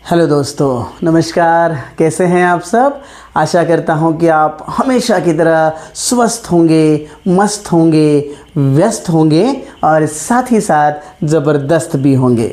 Hello दोस्तों, नमस्कार। कैसे हैं आप सब? आशा करता हूं कि आप हमेशा की तरह स्वस्थ होंगे, मस्त होंगे, व्यस्त होंगे और साथ ही साथ ज़बरदस्त भी होंगे।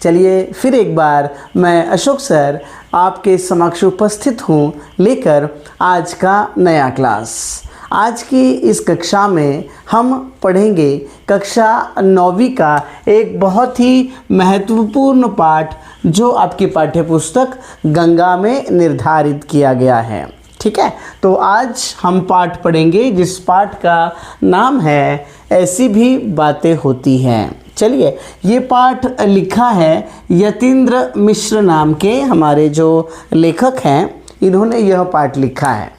चलिए फिर एक बार मैं अशोक सर आपके समक्ष उपस्थित हूं लेकर आज का नया क्लास। आज की इस कक्षा में हम पढ़ेंगे कक्षा 9वीं का एक बहुत ही महत्वपूर्ण पाठ जो आपकी पाठ्यपुस्तक गंगा में निर्धारित किया गया है। ठीक है, तो आज हम पाठ पढ़ेंगे जिस पाठ का नाम है ऐसी भी बातें होती हैं। चलिए, ये पाठ लिखा है यतीन्द्र मिश्र नाम के हमारे जो लेखक हैं, इन्होंने यह पाठ लिखा है।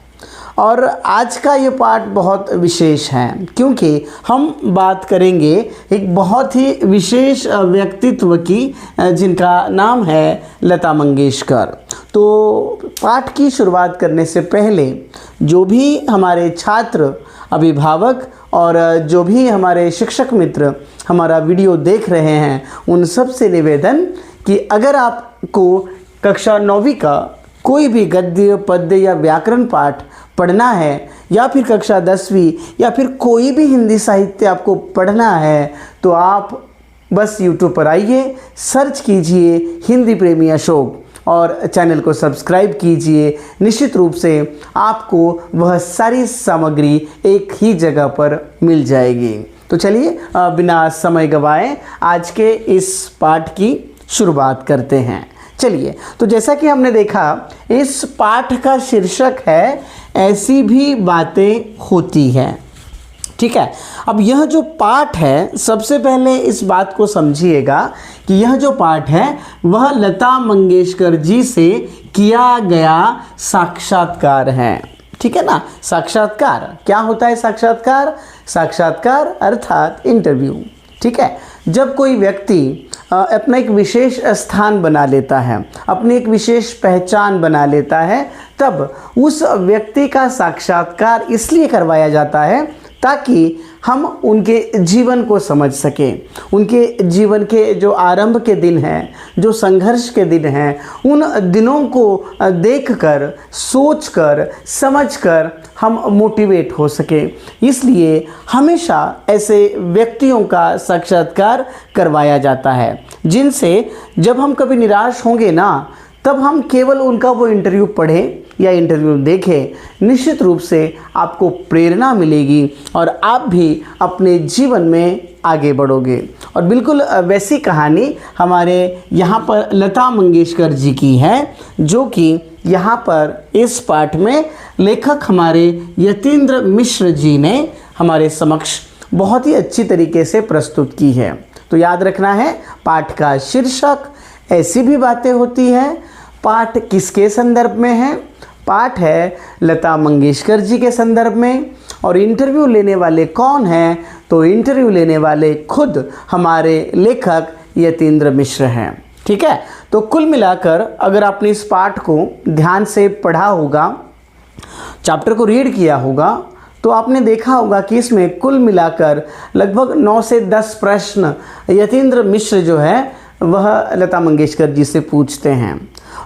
और आज का ये पाठ बहुत विशेष है क्योंकि हम बात करेंगे एक बहुत ही विशेष व्यक्तित्व की जिनका नाम है लता मंगेशकर। तो पाठ की शुरुआत करने से पहले जो भी हमारे छात्र, अभिभावक और जो भी हमारे शिक्षक मित्र हमारा वीडियो देख रहे हैं, उन सब से निवेदन कि अगर आपको कक्षा 9वीं का कोई भी गद्य, पद्य या व्याकरण पाठ पढ़ना है या फिर कक्षा 10वीं या फिर कोई भी हिंदी साहित्य आपको पढ़ना है, तो आप बस YouTube पर आइए, सर्च कीजिए हिंदी प्रेमी अशोक और चैनल को सब्सक्राइब कीजिए। निश्चित रूप से आपको वह सारी सामग्री एक ही जगह पर मिल जाएगी। तो चलिए बिना समय गवाए आज के इस पाठ की शुरुआत करते हैं। चलिए, तो जैसा कि हमने देखा, इस पाठ का शीर्षक है ऐसी भी बातें होती हैं। ठीक है, अब यह जो पाठ है, सबसे पहले इस बात को समझिएगा कि यह जो पाठ है वह लता मंगेशकर जी से किया गया साक्षात्कार है। ठीक है ना, साक्षात्कार क्या होता है? साक्षात्कार, साक्षात्कार अर्थात इंटरव्यू। ठीक है, जब कोई व्यक्ति अपना एक विशेष स्थान बना लेता है, अपनी एक विशेष पहचान बना लेता है, तब उस व्यक्ति का साक्षात्कार इसलिए करवाया जाता है ताकि हम उनके जीवन को समझ सकें। उनके जीवन के जो आरंभ के दिन हैं, जो संघर्ष के दिन हैं, उन दिनों को देखकर, सोचकर, समझकर हम मोटिवेट हो सकें। इसलिए हमेशा ऐसे व्यक्तियों का साक्षात्कार करवाया जाता है जिनसे जब हम कभी निराश होंगे ना, तब हम केवल उनका वो इंटरव्यू पढ़ें या इंटरव्यू देखें, निश्चित रूप से आपको प्रेरणा मिलेगी और आप भी अपने जीवन में आगे बढ़ोगे। और बिल्कुल वैसी कहानी हमारे यहाँ पर लता मंगेशकर जी की है, जो कि यहाँ पर इस पाठ में लेखक हमारे यतीन्द्र मिश्र जी ने हमारे समक्ष बहुत ही अच्छी तरीके से प्रस्तुत की है। तो याद रखना है, पाठ का शीर्षक ऐसी भी बातें होती हैं। पाठ किसके संदर्भ में है? पाठ है लता मंगेशकर जी के संदर्भ में। और इंटरव्यू लेने वाले कौन हैं? तो इंटरव्यू लेने वाले खुद हमारे लेखक यतीन्द्र मिश्र हैं। ठीक है, तो कुल मिलाकर अगर आपने इस पाठ को ध्यान से पढ़ा होगा, चैप्टर को रीड किया होगा, तो आपने देखा होगा कि इसमें कुल मिलाकर लगभग 9 से 10 प्रश्न यतीन्द्र मिश्र जो है वह लता मंगेशकर जी से पूछते हैं।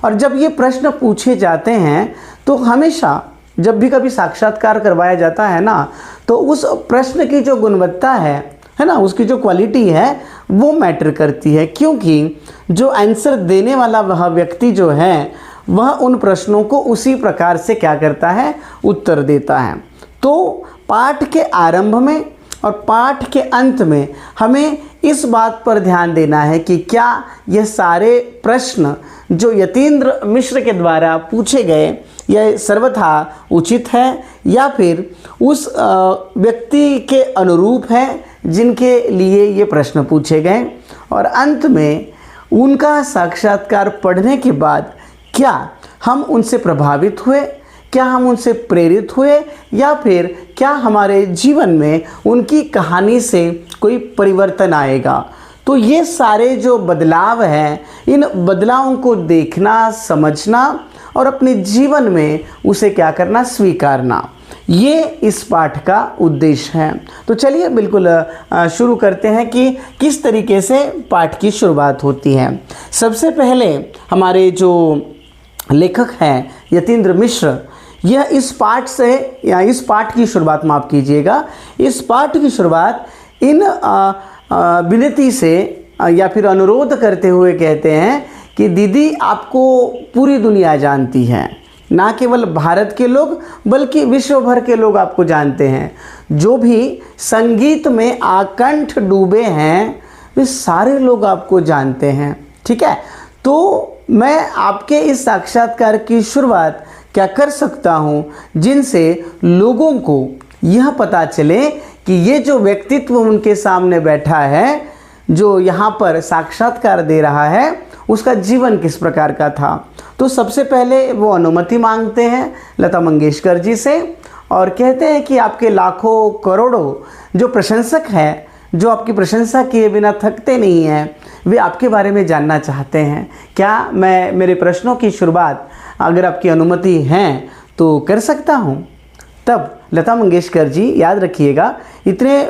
और जब ये प्रश्न पूछे जाते हैं तो हमेशा जब भी कभी साक्षात्कार करवाया जाता है ना, तो उस प्रश्न की जो गुणवत्ता है ना, उसकी जो क्वालिटी है वो मैटर करती है, क्योंकि जो आंसर देने वाला वह व्यक्ति जो है वह उन प्रश्नों को उसी प्रकार से क्या करता है, उत्तर देता है। तो पाठ के आरंभ में और पाठ के अंत में हमें इस बात पर ध्यान देना है कि क्या यह सारे प्रश्न जो यतीन्द्र मिश्र के द्वारा पूछे गए यह सर्वथा उचित है या फिर उस व्यक्ति के अनुरूप है जिनके लिए ये प्रश्न पूछे गए। और अंत में उनका साक्षात्कार पढ़ने के बाद क्या हम उनसे प्रभावित हुए, क्या हम उनसे प्रेरित हुए, या फिर क्या हमारे जीवन में उनकी कहानी से कोई परिवर्तन आएगा। तो ये सारे जो बदलाव हैं, इन बदलावों को देखना, समझना और अपने जीवन में उसे क्या करना, स्वीकारना। ये इस पाठ का उद्देश्य है। तो चलिए बिल्कुल शुरू करते हैं कि किस तरीके से पाठ की शुरुआत होती है। सबसे पहले हमारे जो लेखक हैं यतीन्द्र मिश्र, यह इस पाठ से या इस पाठ की शुरुआत, माफ़ कीजिएगा, इस पाठ की शुरुआत इन विनती से या फिर अनुरोध करते हुए कहते हैं कि दीदी आपको पूरी दुनिया जानती है, ना केवल भारत के लोग बल्कि विश्व भर के लोग आपको जानते हैं। जो भी संगीत में आकंठ डूबे हैं वे सारे लोग आपको जानते हैं। ठीक है, तो मैं आपके इस साक्षात्कार की शुरुआत क्या कर सकता हूँ जिनसे लोगों को यह पता चले कि ये जो व्यक्तित्व उनके सामने बैठा है, जो यहाँ पर साक्षात्कार दे रहा है, उसका जीवन किस प्रकार का था। तो सबसे पहले वो अनुमति मांगते हैं लता मंगेशकर जी से और कहते हैं कि आपके लाखों करोड़ों जो प्रशंसक हैं, जो आपकी प्रशंसा किए बिना थकते नहीं हैं, वे आपके बारे में जानना चाहते हैं। क्या मैं मेरे प्रश्नों की शुरुआत, अगर आपकी अनुमति है तो कर सकता हूँ? तब लता मंगेशकर जी, याद रखिएगा, इतने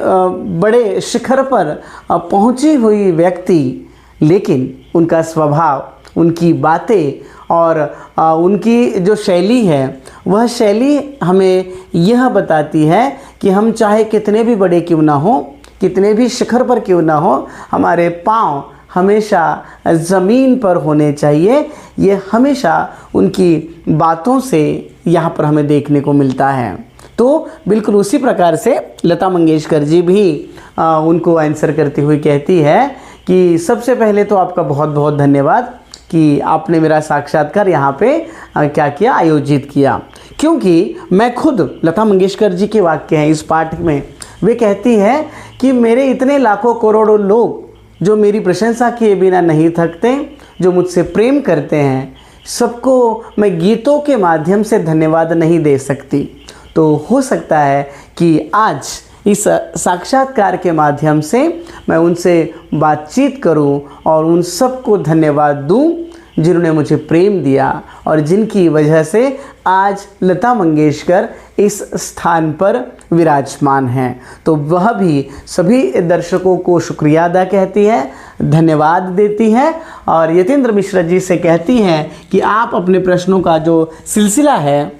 बड़े शिखर पर पहुँची हुई व्यक्ति, लेकिन उनका स्वभाव, उनकी बातें और उनकी जो शैली है, वह शैली हमें यह बताती है कि हम चाहे कितने भी बड़े क्यों ना हो, कितने भी शिखर पर क्यों ना हो, हमारे पाँव हमेशा ज़मीन पर होने चाहिए। ये हमेशा उनकी बातों से यहाँ पर हमें देखने को मिलता है। तो बिल्कुल उसी प्रकार से लता मंगेशकर जी भी उनको आंसर करती हुई कहती है कि सबसे पहले तो आपका बहुत बहुत धन्यवाद कि आपने मेरा साक्षात्कार यहाँ पे क्या किया, आयोजित किया। क्योंकि मैं खुद, लता मंगेशकर जी के वाक्य हैं इस पाठ में, वे कहती है कि मेरे इतने लाखों करोड़ों लोग जो मेरी प्रशंसा किए बिना नहीं थकते, जो मुझसे प्रेम करते हैं, सबको मैं गीतों के माध्यम से धन्यवाद नहीं दे सकती। तो हो सकता है कि आज इस साक्षात्कार के माध्यम से मैं उनसे बातचीत करूं और उन सबको धन्यवाद दूं जिन्होंने मुझे प्रेम दिया और जिनकी वजह से आज लता मंगेशकर इस स्थान पर विराजमान हैं। तो वह भी सभी दर्शकों को शुक्रिया अदा कहती है, धन्यवाद देती है और यतीन्द्र मिश्र जी से कहती हैं कि आप अपने प्रश्नों का जो सिलसिला है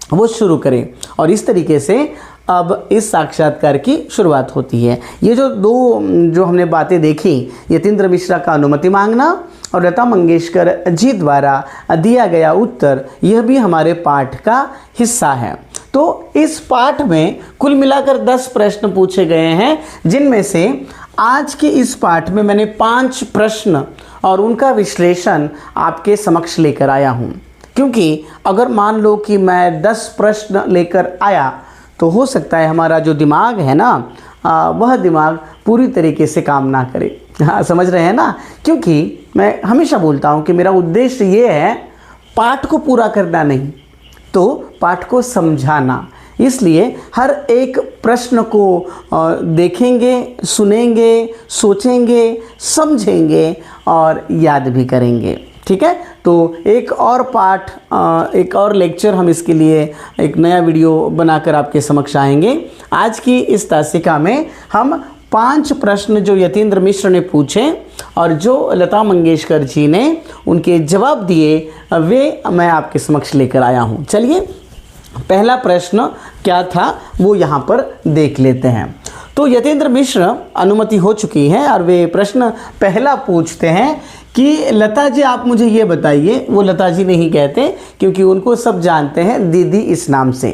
वो शुरू करें। और इस तरीके से अब इस साक्षात्कार की शुरुआत होती है। ये जो हमने बातें देखी, यतीन्द्र मिश्रा का अनुमति मांगना और लता मंगेशकर जी द्वारा दिया गया उत्तर, यह भी हमारे पाठ का हिस्सा है। तो इस पाठ में कुल मिलाकर 10 प्रश्न पूछे गए हैं, जिनमें से आज के इस पाठ में मैंने 5 प्रश्न और उनका विश्लेषण आपके समक्ष लेकर आया हूँ। क्योंकि अगर मान लो कि मैं 10 प्रश्न लेकर आया तो हो सकता है हमारा जो दिमाग है ना, वह दिमाग पूरी तरीके से काम ना करे। हाँ, समझ रहे हैं ना। क्योंकि मैं हमेशा बोलता हूँ कि मेरा उद्देश्य ये है पाठ को पूरा करना नहीं, तो पाठ को समझाना। इसलिए हर एक प्रश्न को देखेंगे, सुनेंगे, सोचेंगे, समझेंगे और याद भी करेंगे। ठीक है, तो एक और पाठ, एक और लेक्चर हम इसके लिए एक नया वीडियो बनाकर आपके समक्ष आएंगे। आज की इस तासिका में हम 5 प्रश्न जो यतीन्द्र मिश्र ने पूछे और जो लता मंगेशकर जी ने उनके जवाब दिए, वे मैं आपके समक्ष लेकर आया हूँ। चलिए, पहला प्रश्न क्या था वो यहाँ पर देख लेते हैं। तो यतीन्द्र मिश्र, अनुमति हो चुकी है और वे प्रश्न पहला पूछते हैं कि लता जी आप मुझे ये बताइए, वो लता जी नहीं कहते क्योंकि उनको सब जानते हैं दीदी इस नाम से।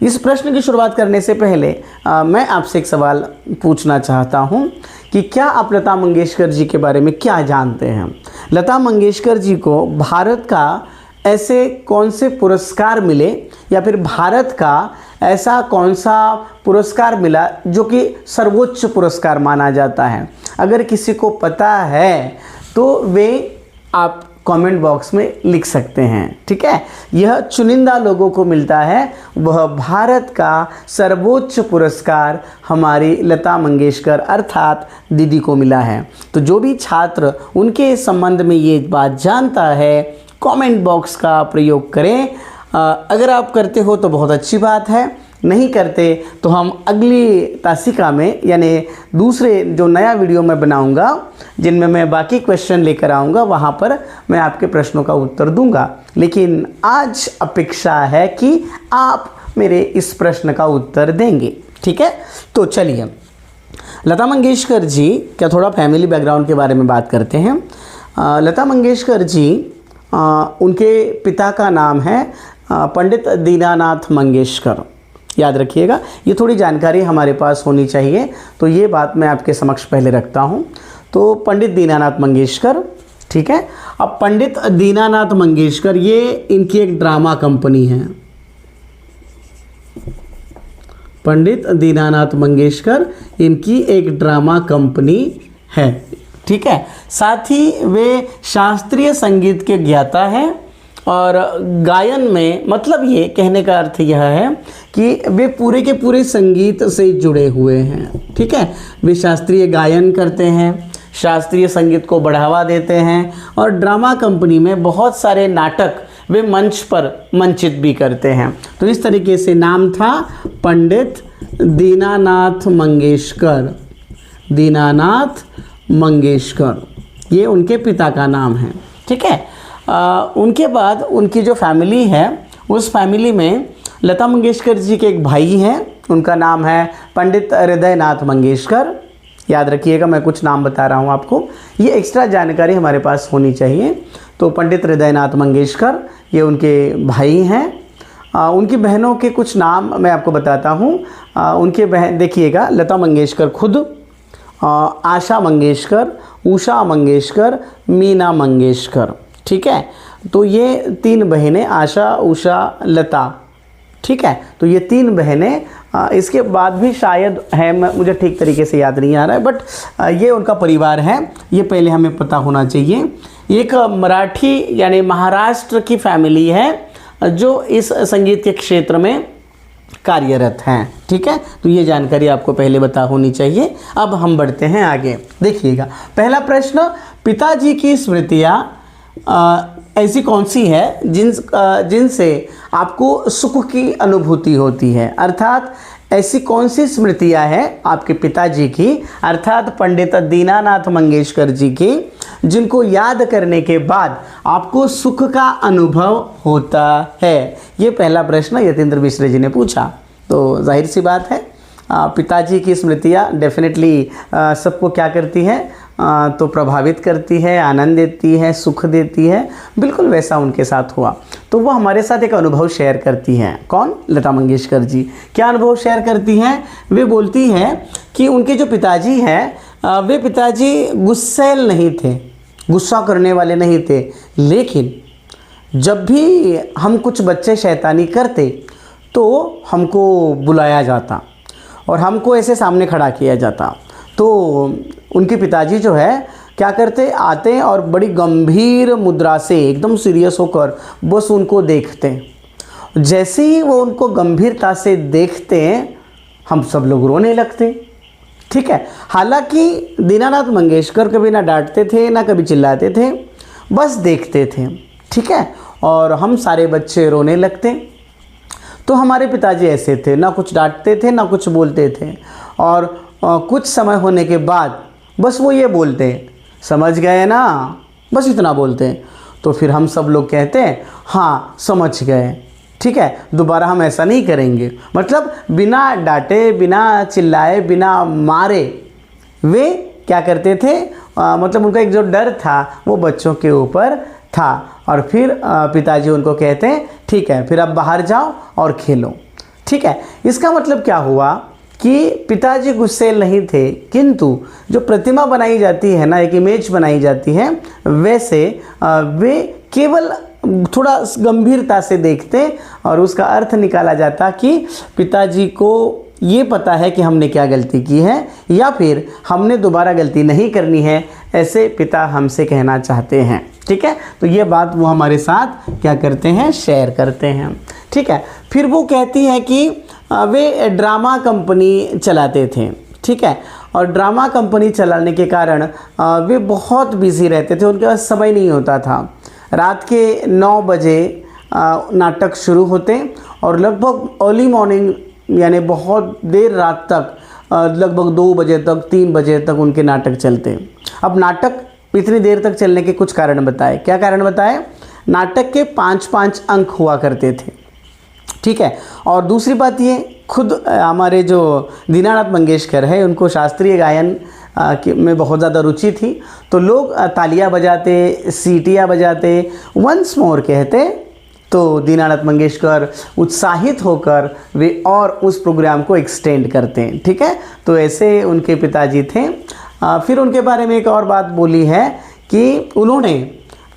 इस प्रश्न की शुरुआत करने से पहले मैं आपसे एक सवाल पूछना चाहता हूँ कि क्या आप लता मंगेशकर जी के बारे में क्या जानते हैं? लता मंगेशकर जी को भारत का ऐसे कौन से पुरस्कार मिले या फिर भारत का ऐसा कौन सा पुरस्कार मिला जो कि सर्वोच्च पुरस्कार माना जाता है? अगर किसी को पता है तो वे आप कमेंट बॉक्स में लिख सकते हैं। ठीक है, यह चुनिंदा लोगों को मिलता है, वह भारत का सर्वोच्च पुरस्कार हमारी लता मंगेशकर अर्थात दीदी को मिला है। तो जो भी छात्र उनके संबंध में ये बात जानता है, कमेंट बॉक्स का प्रयोग करें। अगर आप करते हो तो बहुत अच्छी बात है, नहीं करते तो हम अगली तासिका में यानी दूसरे जो नया वीडियो मैं बनाऊंगा जिनमें मैं बाकी क्वेश्चन लेकर आऊँगा वहाँ पर मैं आपके प्रश्नों का उत्तर दूंगा। लेकिन आज अपेक्षा है कि आप मेरे इस प्रश्न का उत्तर देंगे। ठीक है, तो चलिए लता मंगेशकर जी क्या थोड़ा फैमिली बैकग्राउंड के बारे में बात करते हैं। लता मंगेशकर जी उनके पिता का नाम है पंडित दीनानाथ मंगेशकर। याद रखिएगा, ये थोड़ी जानकारी हमारे पास होनी चाहिए, तो ये बात मैं आपके समक्ष पहले रखता हूँ। तो पंडित दीनानाथ मंगेशकर, ठीक है। अब पंडित दीनानाथ मंगेशकर ये इनकी एक ड्रामा कंपनी है। पंडित दीनानाथ मंगेशकर इनकी एक ड्रामा कंपनी है, ठीक है। साथ ही वे शास्त्रीय संगीत के ज्ञाता हैं और गायन में, मतलब ये कहने का अर्थ यह है कि वे पूरे के पूरे संगीत से जुड़े हुए हैं, ठीक है। वे शास्त्रीय गायन करते हैं, शास्त्रीय संगीत को बढ़ावा देते हैं और ड्रामा कंपनी में बहुत सारे नाटक वे मंच पर मंचित भी करते हैं। तो इस तरीके से नाम था पंडित दीनानाथ मंगेशकर। दीनानाथ मंगेशकर ये उनके पिता का नाम है, ठीक है। उनके बाद उनकी जो फैमिली है उस फैमिली में लता मंगेशकर जी के एक भाई हैं, उनका नाम है पंडित हृदयनाथ मंगेशकर। याद रखिएगा, मैं कुछ नाम बता रहा हूँ आपको, ये एक्स्ट्रा जानकारी हमारे पास होनी चाहिए। तो पंडित हृदयनाथ मंगेशकर ये उनके भाई हैं। उनकी बहनों के कुछ नाम मैं आपको बताता हूँ। उनके बहन देखिएगा, लता मंगेशकर खुद, आशा मंगेशकर, उषा मंगेशकर, मीना मंगेशकर, ठीक है। तो ये 3 बहनें, आशा, उषा, लता, ठीक है। तो ये 3 बहनें, इसके बाद भी शायद है, मुझे ठीक तरीके से याद नहीं आ रहा है, बट ये उनका परिवार है, ये पहले हमें पता होना चाहिए। एक मराठी यानी महाराष्ट्र की फैमिली है जो इस संगीत के क्षेत्र में कार्यरत हैं, ठीक है। तो ये जानकारी आपको पहले बता होनी चाहिए। अब हम बढ़ते हैं आगे। देखिएगा, पहला प्रश्न, पिताजी की स्मृतियाँ ऐसी कौन सी है जिनसे आपको सुख की अनुभूति होती है। अर्थात ऐसी कौन सी स्मृतियाँ हैं आपके पिताजी की, अर्थात पंडित दीनानाथ मंगेशकर जी की, जिनको याद करने के बाद आपको सुख का अनुभव होता है। ये पहला प्रश्न यतीन्द्र मिश्र जी ने पूछा। तो जाहिर सी बात है, पिताजी की स्मृतियाँ डेफिनेटली सबको क्या करती हैं, तो प्रभावित करती है, आनंद देती है, सुख देती है। बिल्कुल वैसा उनके साथ हुआ। तो वो हमारे साथ एक अनुभव शेयर करती हैं। कौन? लता मंगेशकर जी। क्या अनुभव शेयर करती हैं? वे बोलती हैं कि उनके जो पिताजी हैं वे पिताजी गुस्सैल नहीं थे, गुस्सा करने वाले नहीं थे, लेकिन जब भी हम कुछ बच्चे शैतानी करते तो हमको बुलाया जाता और हमको ऐसे सामने खड़ा किया जाता। तो उनके पिताजी जो है क्या करते, आते और बड़ी गंभीर मुद्रा से एकदम सीरियस होकर बस उनको देखते। जैसे ही वो उनको गंभीरता से देखते हम सब लोग रोने लगते, ठीक है। हालांकि दीनानाथ मंगेशकर कभी ना डांटते थे ना कभी चिल्लाते थे, बस देखते थे, ठीक है। और हम सारे बच्चे रोने लगते। तो हमारे पिताजी ऐसे थे, ना कुछ डांटते थे ना कुछ बोलते थे। और कुछ समय होने के बाद बस वो ये बोलते, समझ गए ना, बस इतना बोलते। तो फिर हम सब लोग कहते हैं हाँ समझ गए, ठीक है, दोबारा हम ऐसा नहीं करेंगे। मतलब बिना डांटे, बिना चिल्लाए, बिना मारे वे क्या करते थे, मतलब उनका एक जो डर था वो बच्चों के ऊपर था। और फिर पिताजी उनको कहते हैं ठीक है, फिर अब बाहर जाओ और खेलो, ठीक है। इसका मतलब क्या हुआ कि पिताजी गुस्सैल नहीं थे, किंतु जो प्रतिमा बनाई जाती है ना, एक इमेज बनाई जाती है, वैसे वे केवल थोड़ा गंभीरता से देखते और उसका अर्थ निकाला जाता कि पिताजी को ये पता है कि हमने क्या गलती की है या फिर हमने दोबारा गलती नहीं करनी है, ऐसे पिता हमसे कहना चाहते हैं, ठीक है। तो ये बात वो हमारे साथ क्या करते हैं, शेयर करते हैं, ठीक है। फिर वो कहती है कि वे ड्रामा कंपनी चलाते थे, ठीक है। और ड्रामा कंपनी चलाने के कारण वे बहुत बिजी रहते थे, उनके पास समय नहीं होता था। रात के 9 बजे नाटक शुरू होते और लगभग अर्ली मॉर्निंग यानी बहुत देर रात तक, लगभग 2 बजे तक 3 बजे तक उनके नाटक चलते। अब नाटक इतनी देर तक चलने के कुछ कारण बताए। क्या कारण बताए? नाटक के 5-5 अंक हुआ करते थे, ठीक है। और दूसरी बात ये, खुद हमारे जो दीनानाथ मंगेशकर है उनको शास्त्रीय गायन में बहुत ज़्यादा रुचि थी, तो लोग तालियां बजाते, सीटियां बजाते, वंस मोर कहते, तो दीनानाथ मंगेशकर उत्साहित होकर वे और उस प्रोग्राम को एक्सटेंड करते हैं, ठीक है। तो ऐसे उनके पिताजी थे। फिर उनके बारे में एक और बात बोली है कि उन्होंने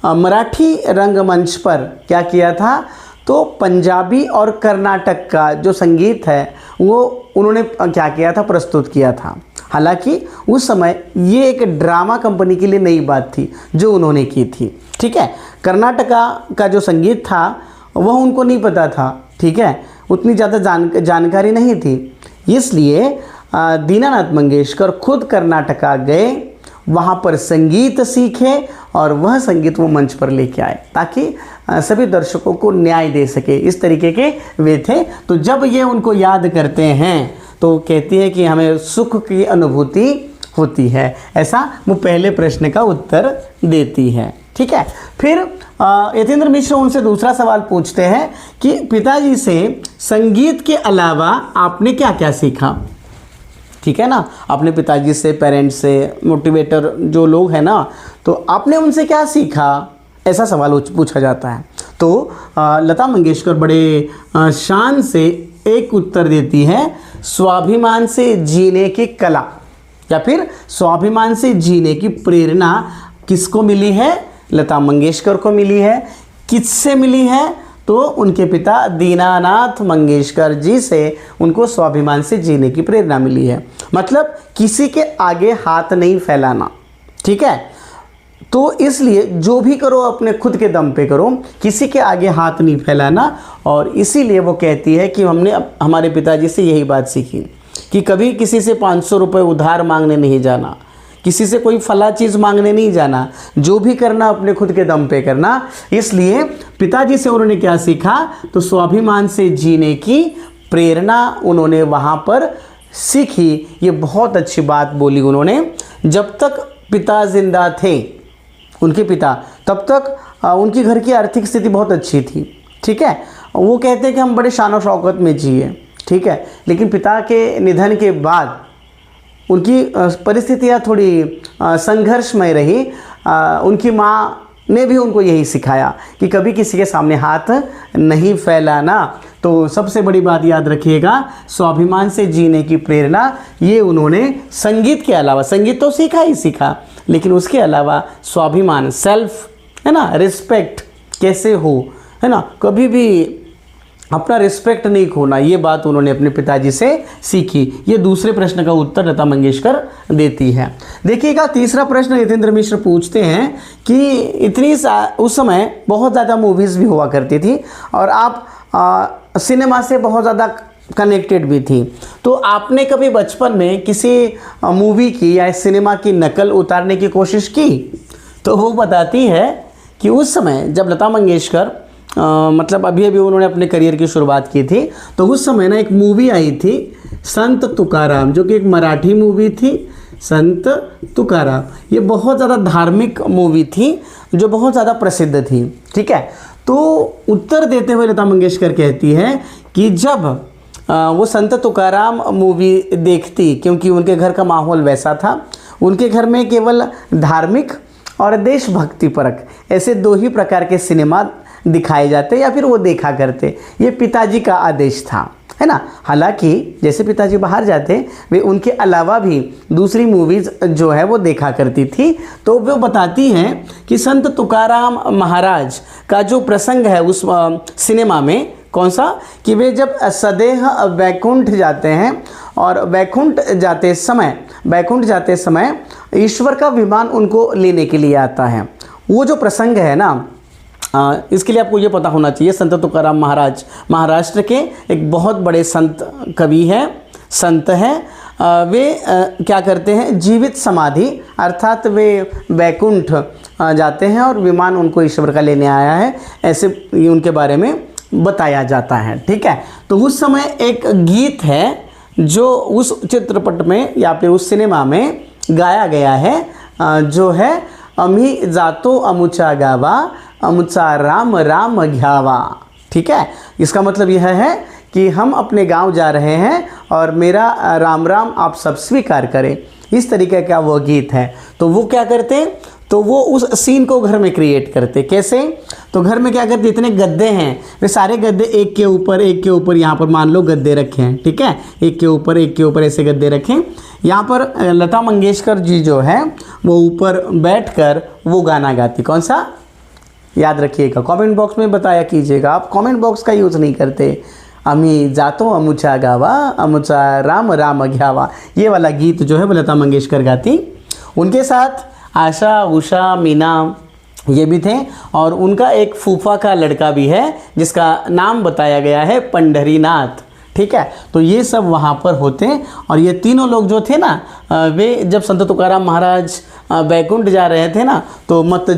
मराठी रंगमंच पर क्या किया था, तो पंजाबी और कर्नाटक का जो संगीत है वो उन्होंने क्या किया था, प्रस्तुत किया था। हालांकि उस समय ये एक ड्रामा कंपनी के लिए नई बात थी जो उन्होंने की थी, ठीक है। कर्नाटका का जो संगीत था वह उनको नहीं पता था, ठीक है, उतनी ज़्यादा जानकारी नहीं थी। इसलिए दीनानाथ मंगेशकर खुद कर्नाटका गए, वहाँ पर संगीत सीखे और वह संगीत वो मंच पर लेके आए ताकि सभी दर्शकों को न्याय दे सके। इस तरीके के वे थे। तो जब ये उनको याद करते हैं तो कहती है कि हमें सुख की अनुभूति होती है। ऐसा वो पहले प्रश्न का उत्तर देती है, ठीक है। फिर यतीन्द्र मिश्र उनसे दूसरा सवाल पूछते हैं कि पिताजी से संगीत के अलावा आपने क्या क्या सीखा, ठीक है ना। अपने पिताजी से, पेरेंट्स से, मोटिवेटर जो लोग हैं ना, तो आपने उनसे क्या सीखा, ऐसा सवाल पूछा जाता है। तो लता मंगेशकर बड़े शान से एक उत्तर देती है, स्वाभिमान से जीने की कला या फिर स्वाभिमान से जीने की प्रेरणा किसको मिली है? लता मंगेशकर को मिली है। किससे मिली है? तो उनके पिता दीनानाथ मंगेशकर जी से उनको स्वाभिमान से जीने की प्रेरणा मिली है। मतलब किसी के आगे हाथ नहीं फैलाना, ठीक है। तो इसलिए जो भी करो अपने खुद के दम पे करो, किसी के आगे हाथ नहीं फैलाना। और इसीलिए वो कहती है कि हमने हमारे पिताजी से यही बात सीखी कि कभी किसी से 500 रुपये उधार मांगने नहीं जाना, किसी से कोई फला चीज़ मांगने नहीं जाना, जो भी करना अपने खुद के दम पे करना। इसलिए पिताजी से उन्होंने क्या सीखा, तो स्वाभिमान से जीने की प्रेरणा उन्होंने वहाँ पर सीखी। ये बहुत अच्छी बात बोली उन्होंने। जब तक पिता जिंदा थे, उनके पिता, तब तक उनकी घर की आर्थिक स्थिति बहुत अच्छी थी, ठीक है। वो कहते हैं कि हम बड़े शान और शौकत में जिए, ठीक है। लेकिन पिता के निधन के बाद उनकी परिस्थितियाँ थोड़ी संघर्षमय रही। उनकी माँ ने भी उनको यही सिखाया कि कभी किसी के सामने हाथ नहीं फैलाना। तो सबसे बड़ी बात याद रखिएगा, स्वाभिमान से जीने की प्रेरणा ये उन्होंने संगीत के अलावा, संगीत तो सीखा ही सीखा, लेकिन उसके अलावा स्वाभिमान, सेल्फ, है ना, रिस्पेक्ट कैसे हो, है ना, कभी भी अपना रिस्पेक्ट नहीं खोना, ये बात उन्होंने अपने पिताजी से सीखी। ये दूसरे प्रश्न का उत्तर लता मंगेशकर देती है। देखिएगा तीसरा प्रश्न यतीन्द्र मिश्र पूछते हैं कि उस समय बहुत ज़्यादा मूवीज़ भी हुआ करती थी और आप सिनेमा से बहुत ज़्यादा कनेक्टेड भी थी, तो आपने कभी बचपन में किसी मूवी की या सिनेमा की नकल उतारने की कोशिश की? तो वो बताती है कि उस समय जब लता मंगेशकर मतलब अभी उन्होंने अपने करियर की शुरुआत की थी, तो उस समय ना एक मूवी आई थी संत तुकाराम, जो कि एक मराठी मूवी थी, संत तुकाराम। ये बहुत ज़्यादा धार्मिक मूवी थी जो बहुत ज़्यादा प्रसिद्ध थी, ठीक है। तो उत्तर देते हुए लता मंगेशकर कहती है कि जब वो संत तुकाराम मूवी देखती, क्योंकि उनके घर का माहौल वैसा था, उनके घर में केवल धार्मिक और देशभक्ति परक ऐसे 2 ही प्रकार के सिनेमा दिखाए जाते या फिर वो देखा करते। ये पिताजी का आदेश था, है ना। हालांकि जैसे पिताजी बाहर जाते, वे उनके अलावा भी दूसरी मूवीज़ जो है वो देखा करती थी। तो वो बताती हैं कि संत तुकाराम महाराज का जो प्रसंग है उस सिनेमा में, कौन सा, कि वे जब सदेह वैकुंठ जाते हैं और वैकुंठ जाते समय ईश्वर का विमान उनको लेने के लिए आता है। वो जो प्रसंग है ना, इसके लिए आपको ये पता होना चाहिए, संत तुकाराम महाराज महाराष्ट्र के एक बहुत बड़े संत कवि हैं, संत हैं। वे क्या करते हैं, जीवित समाधि अर्थात वे वैकुंठ जाते हैं और विमान उनको ईश्वर का लेने आया है, ऐसे उनके बारे में बताया जाता है। ठीक है, तो उस समय एक गीत है जो उस चित्रपट में या फिर उस सिनेमा में गाया गया है, जो है अमी जातो अमुचा गावा अमुचा राम राम घ्यावा। ठीक है, इसका मतलब यह है कि हम अपने गांव जा रहे हैं और मेरा राम राम आप सब स्वीकार करें, इस तरीके का वो गीत है। तो वो क्या करते, तो वो उस सीन को घर में क्रिएट करते। कैसे, तो घर में क्या करते, इतने गद्दे हैं, वे सारे गद्दे एक के ऊपर यहाँ पर मान लो गद्दे रखे हैं। ठीक है, एक के ऊपर ऐसे गद्दे रखें। यहाँ पर लता मंगेशकर जी जो है वो ऊपर बैठकर वो गाना गाती। कौन सा, याद रखिएगा, कमेंट बॉक्स में बताया कीजिएगा। आप कमेंट बॉक्स का यूज़ नहीं करते। अमी जातो अमुचा गावा अमुचा राम राम घ्यावा, ये वाला गीत जो है वो लता मंगेशकर गाती। उनके साथ आशा, उषा, मीना ये भी थे, और उनका एक फूफा का लड़का भी है जिसका नाम बताया गया है पंढरीनाथ। ठीक है, तो ये सब वहाँ पर होते हैं। और ये तीनों लोग जो थे ना, वे जब संत तुकाराम महाराज बैकुंठ जा रहे थे ना, तो मत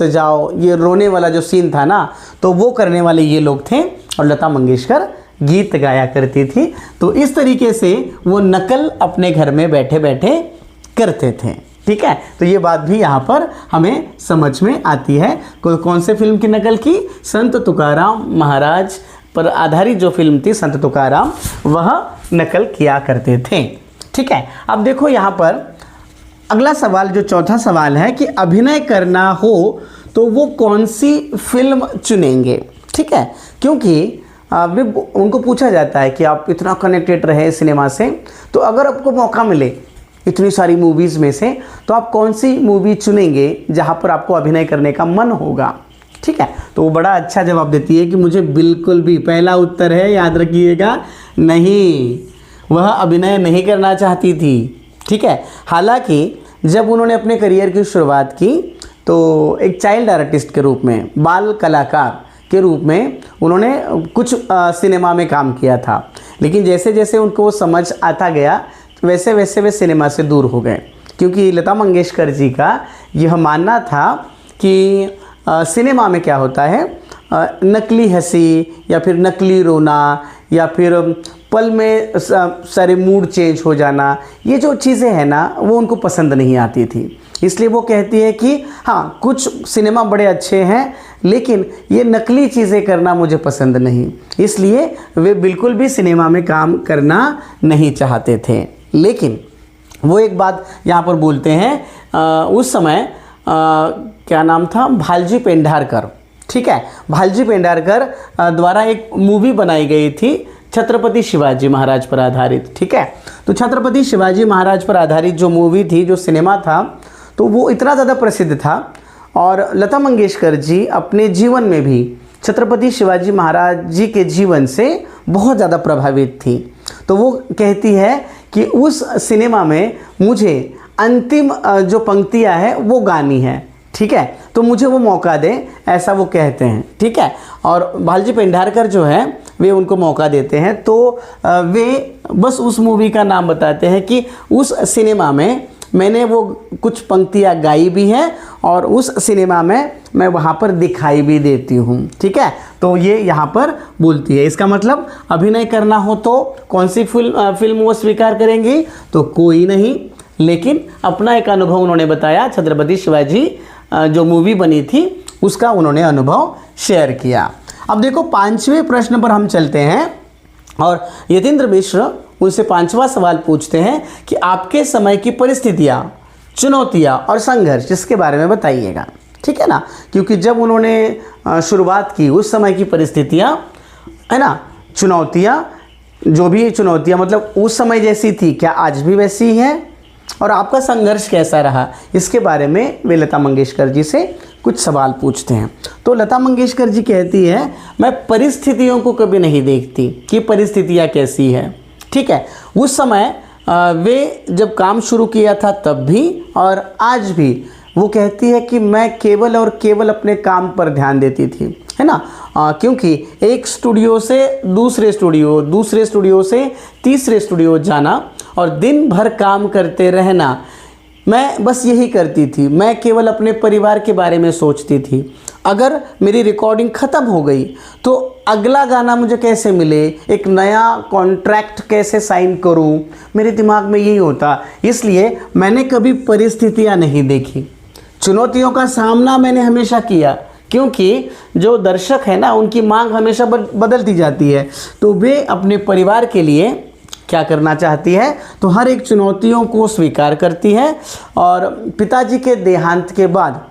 जाओ ये रोने वाला जो सीन था ना, तो वो करने वाले ये लोग थे और लता मंगेशकर गीत गाया करती थी। तो इस तरीके से वो नकल अपने घर में बैठे बैठे करते थे। ठीक है, तो ये बात भी यहाँ पर हमें समझ में आती है। कौन से फिल्म की नकल की, संत तुकाराम महाराज पर आधारित जो फिल्म थी संत तुकाराम, वह नकल किया करते थे। ठीक है, अब देखो यहाँ पर अगला सवाल, जो चौथा सवाल है कि अभिनय करना हो तो वो कौन सी फिल्म चुनेंगे। ठीक है, क्योंकि उनको पूछा जाता है कि आप इतना कनेक्टेड रहे सिनेमा से, तो अगर आपको मौका मिले इतनी सारी मूवीज़ में से, तो आप कौन सी मूवी चुनेंगे जहाँ पर आपको अभिनय करने का मन होगा। ठीक है, तो वो बड़ा अच्छा जवाब देती है कि मुझे बिल्कुल भी, पहला उत्तर है याद रखिएगा, नहीं, वह अभिनय नहीं करना चाहती थी। ठीक है, हालांकि जब उन्होंने अपने करियर की शुरुआत की तो एक चाइल्ड आर्टिस्ट के रूप में, बाल कलाकार के रूप में उन्होंने कुछ सिनेमा में काम किया था, लेकिन जैसे जैसे उनको समझ आता गया वैसे वैसे वे सिनेमा से दूर हो गए, क्योंकि लता मंगेशकर जी का यह मानना था कि सिनेमा में क्या होता है, नकली हंसी या फिर नकली रोना या फिर पल में सारे मूड चेंज हो जाना, ये जो चीज़ें हैं ना, वो उनको पसंद नहीं आती थी। इसलिए वो कहती है कि हाँ, कुछ सिनेमा बड़े अच्छे हैं, लेकिन ये नकली चीज़ें करना मुझे पसंद नहीं, इसलिए वे बिल्कुल भी सिनेमा में काम करना नहीं चाहते थे। लेकिन वो एक बात यहाँ पर बोलते हैं, उस समय क्या नाम था, भालजी पेंढारकर। ठीक है, भालजी पेंढारकर द्वारा एक मूवी बनाई गई थी छत्रपति शिवाजी महाराज पर आधारित। ठीक है, तो छत्रपति शिवाजी महाराज पर आधारित जो मूवी थी, जो सिनेमा था, तो वो इतना ज़्यादा प्रसिद्ध था और लता मंगेशकर जी अपने जीवन में भी छत्रपति शिवाजी महाराज जी के जीवन से बहुत ज़्यादा प्रभावित थी। तो वो कहती है कि उस सिनेमा में मुझे अंतिम जो पंक्तियाँ हैं वो गानी है। ठीक है, तो मुझे वो मौका दें, ऐसा वो कहते हैं। ठीक है, और भालजी पेंढारकर जो है वे उनको मौका देते हैं, तो वे बस उस मूवी का नाम बताते हैं कि उस सिनेमा में मैंने वो कुछ पंक्तियाँ गाई भी हैं और उस सिनेमा में मैं वहाँ पर दिखाई भी देती हूँ। ठीक है, तो ये यहाँ पर बोलती है। इसका मतलब अभिनय करना हो तो कौन सी फिल्म वो स्वीकार करेंगी, तो कोई नहीं, लेकिन अपना एक अनुभव उन्होंने बताया, छत्रपति शिवाजी जो मूवी बनी थी उसका उन्होंने अनुभव शेयर किया। अब देखो 5वें प्रश्न पर हम चलते हैं और यतीन्द्र मिश्र उनसे 5वां सवाल पूछते हैं कि आपके समय की परिस्थितियाँ, चुनौतियाँ और संघर्ष, इसके बारे में बताइएगा। ठीक है ना, क्योंकि जब उन्होंने शुरुआत की उस समय की परिस्थितियाँ, है ना, चुनौतियाँ, जो भी चुनौतियाँ मतलब उस समय जैसी थी, क्या आज भी वैसी हैं, और आपका संघर्ष कैसा रहा, इसके बारे में वे लता मंगेशकर जी से कुछ सवाल पूछते हैं। तो लता मंगेशकर जी कहती है, मैं परिस्थितियों को कभी नहीं देखती कि परिस्थितियाँ कैसी है। ठीक है, उस समय वे जब काम शुरू किया था तब भी और आज भी वो कहती है कि मैं केवल और केवल अपने काम पर ध्यान देती थी, है ना, क्योंकि एक स्टूडियो से दूसरे स्टूडियो से तीसरे स्टूडियो जाना और दिन भर काम करते रहना, मैं बस यही करती थी, मैं केवल अपने परिवार के बारे में सोचती थी। अगर मेरी रिकॉर्डिंग ख़त्म हो गई तो अगला गाना मुझे कैसे मिले, एक नया कॉन्ट्रैक्ट कैसे साइन करूं, मेरे दिमाग में यही होता। इसलिए मैंने कभी परिस्थितियां नहीं देखी, चुनौतियों का सामना मैंने हमेशा किया, क्योंकि जो दर्शक है ना, उनकी मांग हमेशा बदलती जाती है। तो वे अपने परिवार के लिए क्या करना चाहती है, तो हर एक चुनौतियों को स्वीकार करती है। और पिताजी के देहांत के बाद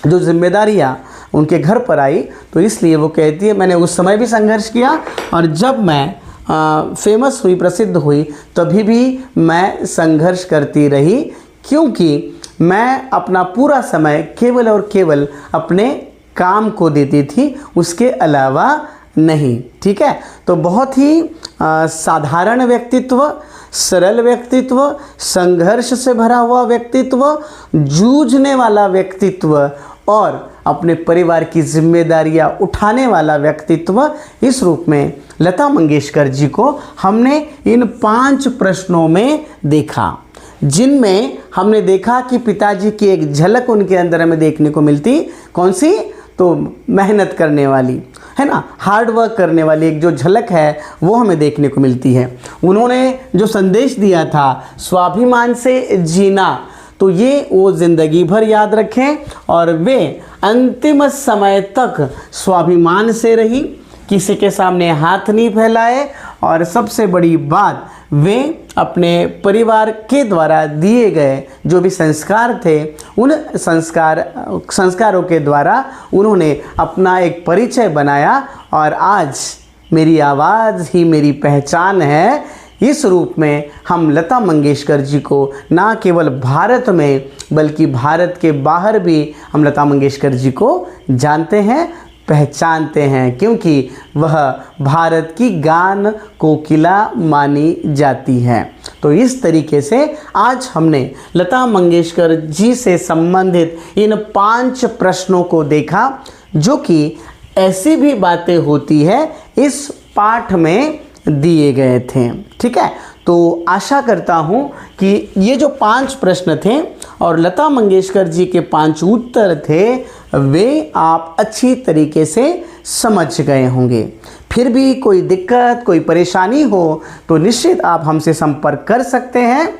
जो जिम्मेदारियां उनके घर पर आई, तो इसलिए वो कहती है मैंने उस समय भी संघर्ष किया, और जब मैं फेमस हुई, प्रसिद्ध हुई, तभी भी मैं संघर्ष करती रही, क्योंकि मैं अपना पूरा समय केवल और केवल अपने काम को देती थी, उसके अलावा नहीं। ठीक है, तो बहुत ही साधारण व्यक्तित्व, सरल व्यक्तित्व, संघर्ष से भरा हुआ व्यक्तित्व, जूझने वाला व्यक्तित्व और अपने परिवार की जिम्मेदारियां उठाने वाला व्यक्तित्व, इस रूप में लता मंगेशकर जी को हमने इन 5 प्रश्नों में देखा, जिनमें हमने देखा कि पिताजी की एक झलक उनके अंदर हमें देखने को मिलती। कौन सी? तो मेहनत करने वाली, है ना, हार्ड वर्क करने वाली एक जो झलक है वो हमें देखने को मिलती है। उन्होंने जो संदेश दिया था स्वाभिमान से जीना, तो ये वो ज़िंदगी भर याद रखें, और वे अंतिम समय तक स्वाभिमान से रही, किसी के सामने हाथ नहीं फैलाए, और सबसे बड़ी बात, वे अपने परिवार के द्वारा दिए गए जो भी संस्कार थे, उन संस्कारों के द्वारा उन्होंने अपना एक परिचय बनाया, और आज मेरी आवाज़ ही मेरी पहचान है। इस रूप में हम लता मंगेशकर जी को ना केवल भारत में बल्कि भारत के बाहर भी हम लता मंगेशकर जी को जानते हैं, पहचानते हैं, क्योंकि वह भारत की गान कोकिला मानी जाती है। तो इस तरीके से आज हमने लता मंगेशकर जी से संबंधित इन 5 प्रश्नों को देखा, जो कि ऐसी भी बातें होती है इस पाठ में दिए गए थे। ठीक है, तो आशा करता हूँ कि ये जो 5 प्रश्न थे और लता मंगेशकर जी के 5 उत्तर थे, वे आप अच्छी तरीके से समझ गए होंगे। फिर भी कोई दिक्कत, कोई परेशानी हो तो निश्चित आप हमसे संपर्क कर सकते हैं।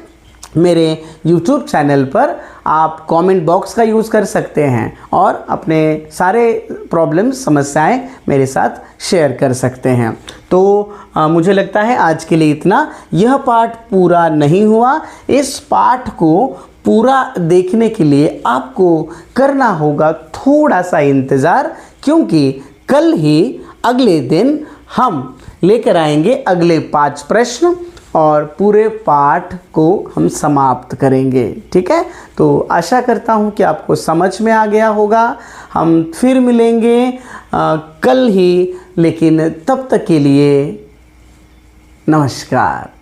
मेरे YouTube चैनल पर आप कमेंट बॉक्स का यूज़ कर सकते हैं और अपने सारे प्रॉब्लम्स, समस्याएं मेरे साथ शेयर कर सकते हैं। तो मुझे लगता है आज के लिए इतना। यह पाठ पूरा नहीं हुआ। इस पाठ को पूरा देखने के लिए आपको करना होगा थोड़ा सा इंतज़ार, क्योंकि कल ही अगले दिन हम लेकर आएंगे अगले 5 प्रश्न और पूरे पाठ को हम समाप्त करेंगे। ठीक है, तो आशा करता हूँ कि आपको समझ में आ गया होगा। हम फिर मिलेंगे कल ही, लेकिन तब तक के लिए नमस्कार।